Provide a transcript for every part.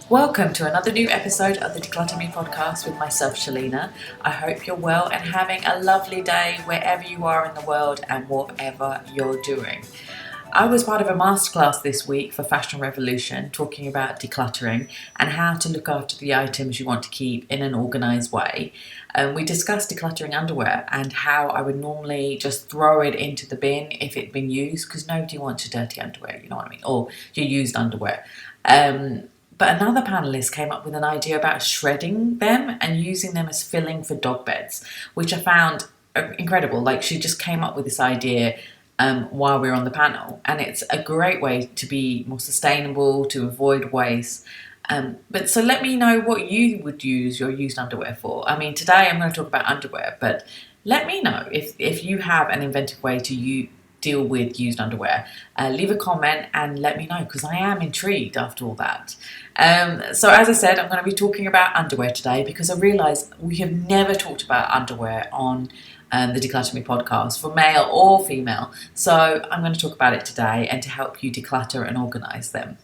Welcome to another new episode of the Declutter Me podcast with myself, Shelina. I hope you're well and having a lovely day wherever you are in the world and whatever you're doing. I was part of a masterclass this week for Fashion Revolution talking about decluttering and how to look after the items you want to keep in an organised way. We discussed decluttering underwear and how I would normally just throw it into the bin if it'd been used, because nobody wants your dirty underwear, you know what I mean, or your used underwear. But another panelist came up with an idea about shredding them and using them as filling for dog beds, which I found incredible. Like, she just came up with this idea while we were on the panel, and it's a great way to be more sustainable, to avoid waste. But so let me know what you would use your used underwear for. I mean, today I'm going to talk about underwear, but let me know if you have an inventive way to deal with used underwear. Leave a comment and let me know, because I am intrigued after all that. So as I said, I'm going to be talking about underwear today because I realised we have never talked about underwear on the Declutter Me podcast for male or female. So I'm going to talk about it today and to help you declutter and organise them.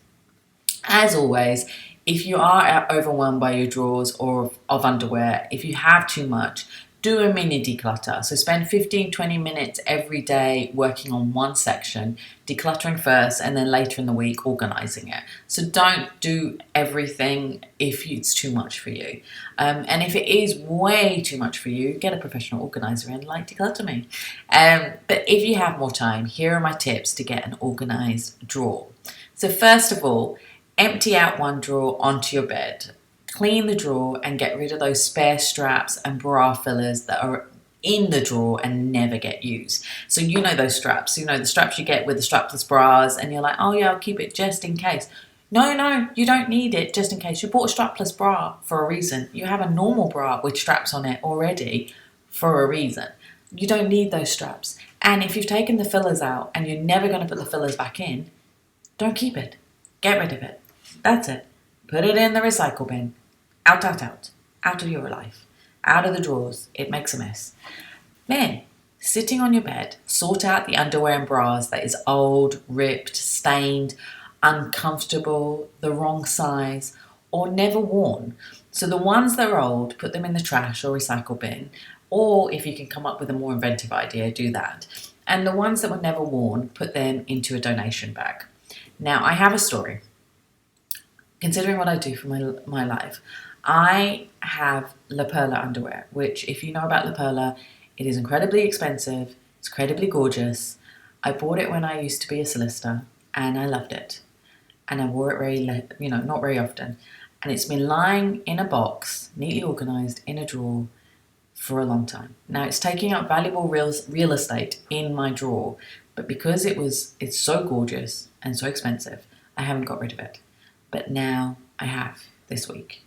As always, if you are overwhelmed by your drawers or of underwear, if you have too much, do a mini declutter. So spend 15-20 minutes every day working on one section, decluttering first, and then later in the week organising it. So don't do everything if it's too much for you. And if it is way too much for you, get a professional organiser in like Declutter Me. But if you have more time, here are my tips to get an organised drawer. So first of all, empty out one drawer onto your bed. Clean the drawer and get rid of those spare straps and bra fillers that are in the drawer and never get used. So you know those straps, the straps you get with the strapless bras, and you're like, oh yeah, I'll keep it just in case. No, you don't need it just in case. You bought a strapless bra for a reason. You have a normal bra with straps on it already for a reason. You don't need those straps. And if you've taken the fillers out and you're never going to put the fillers back in, don't keep it. Get rid of it. That's it. Put it in the recycle bin. Out of your life, out of the drawers. It makes a mess. Then, sitting on your bed, sort out the underwear and bras that is old, ripped, stained, uncomfortable, the wrong size, or never worn. So the ones that are old, put them in the trash or recycle bin, or if you can come up with a more inventive idea, do that. And the ones that were never worn, put them into a donation bag. Now, I have a story. Considering what I do for my life, I have La Perla underwear, which, if you know about La Perla, it is incredibly expensive. It's incredibly gorgeous. I bought it when I used to be a solicitor, and I loved it. And I wore it not very often. And it's been lying in a box, neatly organised in a drawer, for a long time. Now, it's taking up valuable real estate in my drawer, but because it's so gorgeous and so expensive, I haven't got rid of it. But now I have this week.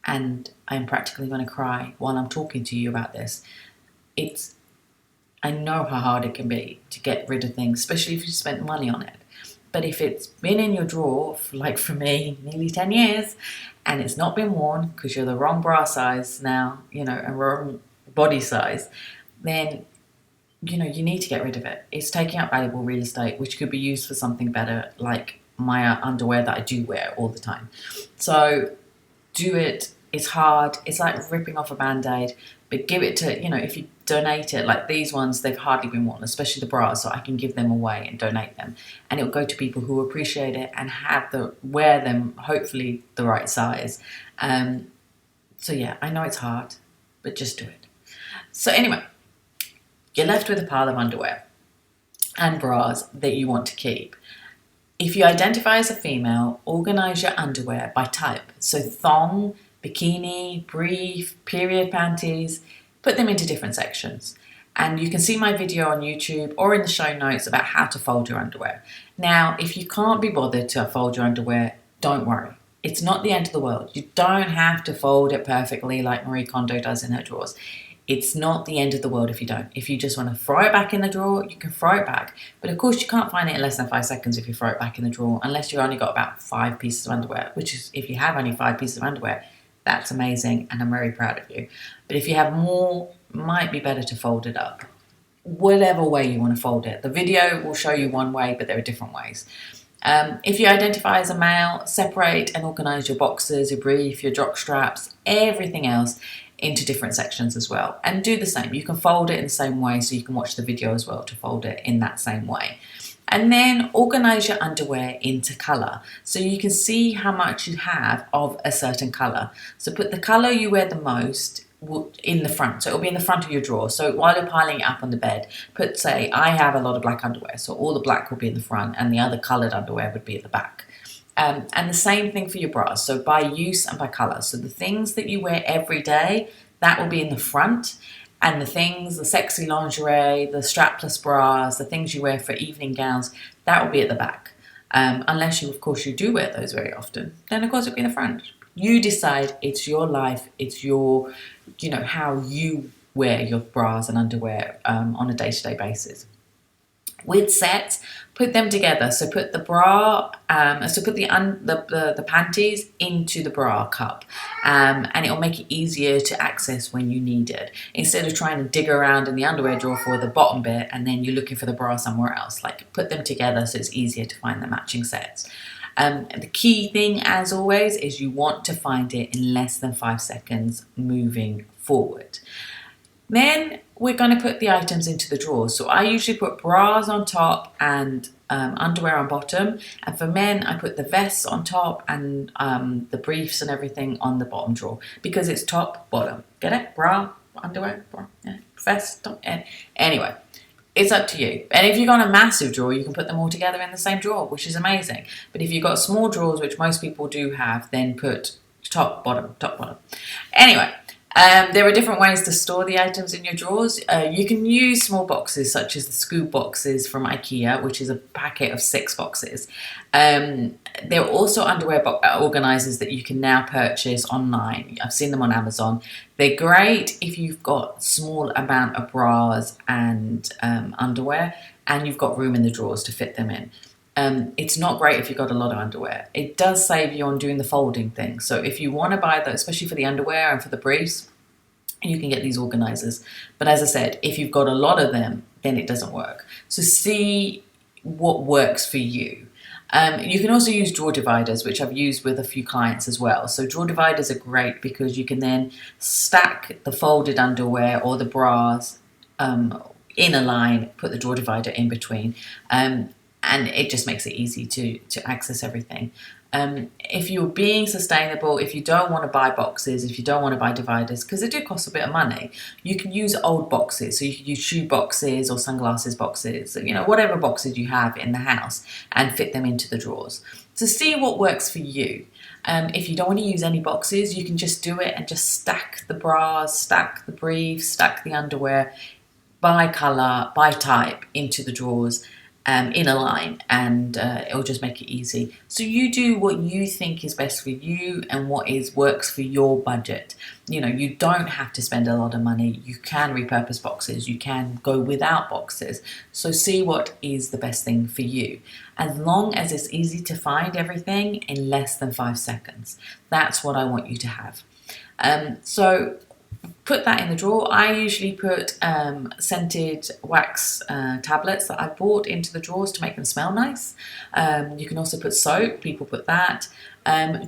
And I'm practically going to cry while I'm talking to you about this. I know how hard it can be to get rid of things, especially if you spent money on it. But if it's been in your drawer, like for me, nearly 10 years, and it's not been worn because you're the wrong bra size now, and wrong body size, then, you need to get rid of it. It's taking up valuable real estate, which could be used for something better, like my underwear that I do wear all the time. So do it. It's hard. It's like ripping off a Band-Aid, but give it to, if you donate it, like these ones, they've hardly been worn, especially the bras, so I can give them away and donate them. And it'll go to people who appreciate it and wear them, hopefully the right size. So yeah, I know it's hard, but just do it. So anyway, you're left with a pile of underwear and bras that you want to keep. If you identify as a female, organise your underwear by type. So thong, bikini, brief, period panties, put them into different sections. And you can see my video on YouTube or in the show notes about how to fold your underwear. Now, if you can't be bothered to fold your underwear, don't worry. It's not the end of the world. You don't have to fold it perfectly like Marie Kondo does in her drawers. It's not the end of the world if you don't. If you just want to throw it back in the drawer, you can throw it back. But of course, you can't find it in less than 5 seconds if you throw it back in the drawer, unless you've only got about 5 pieces of underwear, which is, if you have only 5 pieces of underwear, that's amazing, and I'm very proud of you. But if you have more, it might be better to fold it up. Whatever way you want to fold it. The video will show you one way, but there are different ways. If you identify as a male, separate and organise your boxers, your brief, your jock straps, everything else into different sections as well. And do the same. You can fold it in the same way, so you can watch the video as well to fold it in that same way. And then organise your underwear into colour, so you can see how much you have of a certain colour. So put the colour you wear the most in the front, so it'll be in the front of your drawer. So while you're piling it up on the bed, put, say, I have a lot of black underwear, so all the black will be in the front and the other coloured underwear would be at the back. And the same thing for your bras, so by use and by colour. So the things that you wear every day, that will be in the front, and the things, the sexy lingerie, the strapless bras, the things you wear for evening gowns, that will be at the back. Unless you, of course, you do wear those very often, then of course it'll be in the front. You decide, it's your life, it's your, how you wear your bras and underwear on a day-to-day basis. With sets, put them together. So put the bra, put the panties into the bra cup, and it'll make it easier to access when you need it. Instead of trying to dig around in the underwear drawer for the bottom bit and then you're looking for the bra somewhere else. Like, put them together so it's easier to find the matching sets. The key thing, as always, is you want to find it in less than 5 seconds moving forward. Then we're going to put the items into the drawers. So I usually put bras on top and underwear on bottom. And for men, I put the vests on top and the briefs and everything on the bottom drawer, because it's top, bottom. Get it? Bra, underwear, bra, yeah, vest, top. Anyway, it's up to you. And if you've got a massive drawer, you can put them all together in the same drawer, which is amazing. But if you've got small drawers, which most people do have, then put top, bottom, top, bottom. Anyway. There are different ways to store the items in your drawers. You can use small boxes such as the scoop boxes from IKEA, which is a packet of 6 boxes. There are also underwear organisers that you can now purchase online. I've seen them on Amazon. They're great if you've got a small amount of bras and underwear and you've got room in the drawers to fit them in. It's not great if you've got a lot of underwear. It does save you on doing the folding thing. So if you want to buy those, especially for the underwear and for the briefs, you can get these organisers. But as I said, if you've got a lot of them, then it doesn't work. So see what works for you. You can also use drawer dividers, which I've used with a few clients as well. So drawer dividers are great because you can then stack the folded underwear or the bras in a line, put the drawer divider in between. And it just makes it easy to access everything. If you're being sustainable, if you don't want to buy boxes, if you don't want to buy dividers, because they do cost a bit of money, you can use old boxes. So you can use shoe boxes or sunglasses boxes, whatever boxes you have in the house, and fit them into the drawers. So see what works for you. If you don't want to use any boxes, you can just do it and just stack the bras, stack the briefs, stack the underwear by colour, by type into the drawers. In a line, and it'll just make it easy. So you do what you think is best for you and what works for your budget. You don't have to spend a lot of money. You can repurpose boxes. You can go without boxes. So see what is the best thing for you. As long as it's easy to find everything in less than 5 seconds. That's what I want you to have. So put that in the drawer. I usually put scented wax tablets that I bought into the drawers to make them smell nice. You can also put soap. People put that.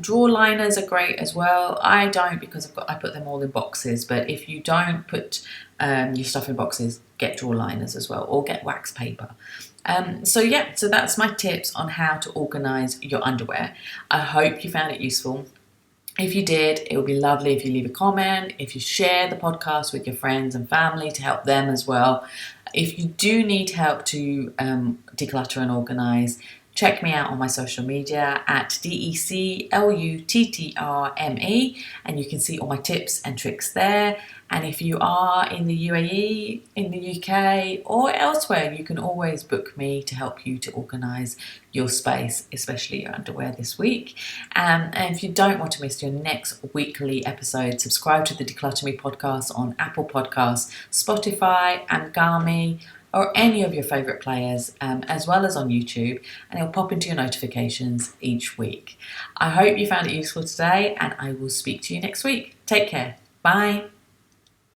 Drawer liners are great as well. I don't, because I put them all in boxes. But if you don't put your stuff in boxes, get drawer liners as well, or get wax paper. So that's my tips on how to organise your underwear. I hope you found it useful. If you did, it would be lovely if you leave a comment, if you share the podcast with your friends and family to help them as well. If you do need help to declutter and organise, check me out on my social media at DECLUTTRME, and you can see all my tips and tricks there. And if you are in the UAE, in the UK, or elsewhere, you can always book me to help you to organise your space, especially your underwear this week. And if you don't want to miss your next weekly episode, subscribe to the Declutter Me podcast on Apple Podcasts, Spotify, Anghami, or any of your favourite players, as well as on YouTube, and it'll pop into your notifications each week. I hope you found it useful today, and I will speak to you next week. Take care. Bye.